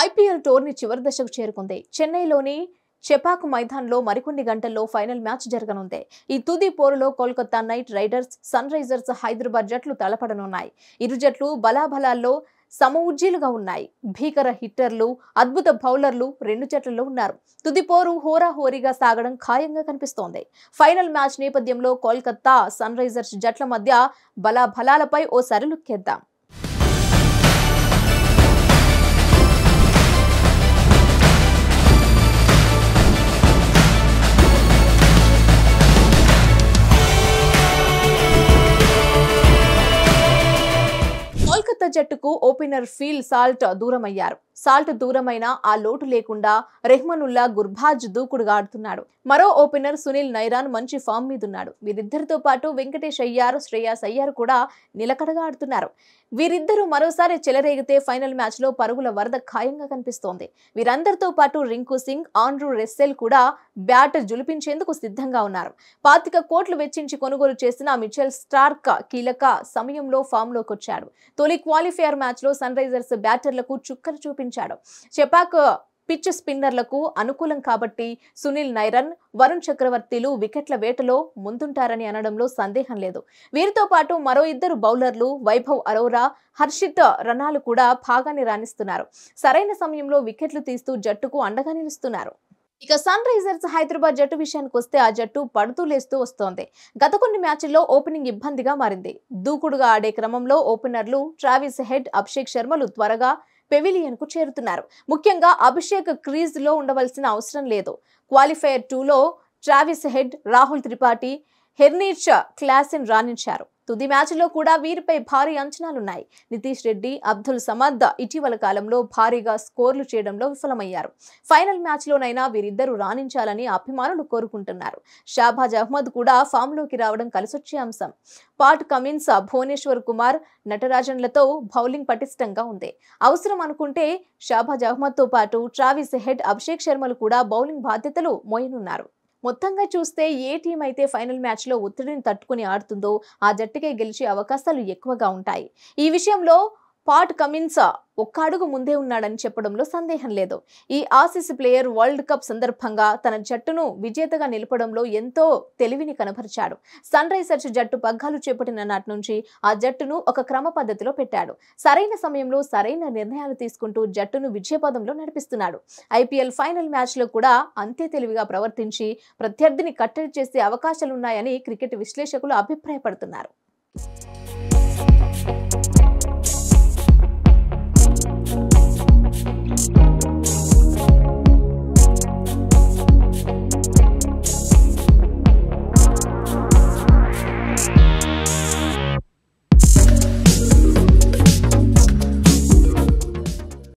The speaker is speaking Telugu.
ఐపీఎల్ టోర్నీ చివరి దశకు చేరుకుంది. చెన్నైలోని చెపాక్ మైదాన్లో మరికొన్ని గంటల్లో ఫైనల్ మ్యాచ్ జరగనుంది. ఈ తుది పోరులో Kolkata Knight Riders, Sunrisers Hyderabad జట్లు తలపడనున్నాయి. ఇరు జట్లు బలాబలాల్లో సమఉజ్జీలుగా ఉన్నాయి. భీకర హిట్టర్లు, అద్భుత బౌలర్లు రెండు జట్లలో ఉన్నారు. తుది పోరు హోరాహోరీగా సాగడం ఖాయంగా కనిపిస్తోంది. ఫైనల్ మ్యాచ్ నేపథ్యంలో కోల్కతా, సన్ రైజర్స్ జట్ల మధ్య బలాబలాలపై ఓ సరిలుక్కేద్దాం. కోల్కతా జట్టుకు ఓపెనర్ ఫీల్ సాల్ట్ దూరమయ్యారు. సాల్ట్ దూరమైన ఆ లోటు లేకుండా రెహ్మనుల్లా గుర్బాజ్ దూకుడుగా ఆడుతున్నాడు. మరో ఓపెనర్ సునీల్ నైరాన్ మంచి ఫామ్ మీదున్నాడు. వీరిద్దరితో పాటు వెంకటేష్ అయ్యార్, శ్రేయాస్ అయ్యార్ కూడా నిలకడగా ఆడుతున్నారు. వీరిద్దరూ మరోసారి చెలరేగితే ఫైనల్ మ్యాచ్ లో పరుగుల వరద ఖాయంగా కనిపిస్తోంది. వీరందరితో పాటు రింకు సింగ్, ఆండ్రూ రెస్సెల్ కూడా బ్యాట్ జులిపించేందుకు సిద్ధంగా ఉన్నారు. 25 కోట్లు వెచ్చించి కొనుగోలు చేసిన మిచెల్ స్టార్క్ కీలక సమయంలో ఫామ్ లోకి వచ్చాడు. తొలి క్వాలిఫైయర్ మ్యాచ్ లో సన్ రైజర్స్ బ్యాటర్లకు చుక్కలు చూపించాడు. చెపాక్ పిచ్ స్పిన్నర్లకు అనుకూలం కాబట్టి సునీల్ నైరన్, వరుణ్ చక్రవర్తిలు వికెట్ల వేటలో ముందుంటారని అనడంలో సందేహం లేదు. వీరితో పాటు మరో ఇద్దరు బౌలర్లు వైభవ్ అరోరా, హర్షిత్ రనాలు కూడా భాగాన్ని రాణిస్తున్నారు. సరైన సమయంలో వికెట్లు తీస్తూ జట్టుకు అండగా నిలుస్తున్నారు. ఇక సన్ రైజర్స్ హైదరాబాద్ జట్టు విషయానికి వస్తే ఆ జట్టు పడుతూ లేస్తూ వస్తోంది. గత కొన్ని మ్యాచ్ల్లో ఓపెనింగ్ ఇబ్బందిగా మారింది. దూకుడుగా ఆడే క్రమంలో ఓపెనర్లు ట్రావిస్ హెడ్, అభిషేక్ శర్మలు త్వరగా పెవిలియన్ కు చేరుతున్నారు. ముఖ్యంగా అభిషేక్ క్రీజ్ లో ఉండవలసిన అవసరం లేదు. క్వాలిఫైయర్ 2లో ట్రావిస్ హెడ్, రాహుల్ త్రిపాఠి, హెర్నిచ్ క్లాసెన్ రాణించారు. తుది మ్యాచ్లో కూడా వీరిపై భారీ అంచనాలున్నాయి. నితీష్ రెడ్డి, అబ్దుల్ సమద్ ఇటీవల కాలంలో భారీగా స్కోర్లు చేయడంలో విఫలమయ్యారు. ఫైనల్ మ్యాచ్లోనైనా వీరిద్దరూ రాణించాలని అభిమానులు కోరుకుంటున్నారు. షాబాజ్ అహ్మద్ కూడా ఫామ్లోకి రావడం కలిసొచ్చే అంశం. పాట్ కమిన్స్, భువనేశ్వర్ కుమార్, నటరాజన్లతో బౌలింగ్ పటిష్టంగా ఉంది. అవసరం అనుకుంటే షాబాజ్ అహ్మద్తో పాటు ట్రావిస్ హెడ్, అభిషేక్ శర్మలు కూడా బౌలింగ్ బాధ్యతలు మోయనున్నారు. మొత్తంగా చూస్తే ఏ టీం అయితే ఫైనల్ మ్యాచ్లో ఒత్తిడిని తట్టుకుని ఆడుతుందో ఆ జట్టుకే గెలిచే అవకాశాలు ఎక్కువగా ఉంటాయి. ఈ విషయంలో పాట్ కమిన్స్ ఒక్క అడుగు ముందే ఉన్నాడని చెప్పడంలో సందేహం లేదు. ఈ ఆసీస్ ప్లేయర్ వరల్డ్ కప్ సందర్భంగా తన జట్టును విజేతగా నిలపడంలో ఎంతో తెలివిని కనబరిచాడు. సన్ రైజర్స్ జట్టు పగ్గాలు చేపట్టిన నాటి నుంచి ఆ జట్టును ఒక క్రమ పద్ధతిలో పెట్టాడు. సరైన సమయంలో సరైన నిర్ణయాలు తీసుకుంటూ జట్టును విజయపదంలో నడిపిస్తున్నాడు. ఐపీఎల్ ఫైనల్ మ్యాచ్లో కూడా అంతే తెలివిగా ప్రవర్తించి ప్రత్యర్థిని కట్టడి చేసే అవకాశాలున్నాయని క్రికెట్ విశ్లేషకులు అభిప్రాయపడుతున్నారు.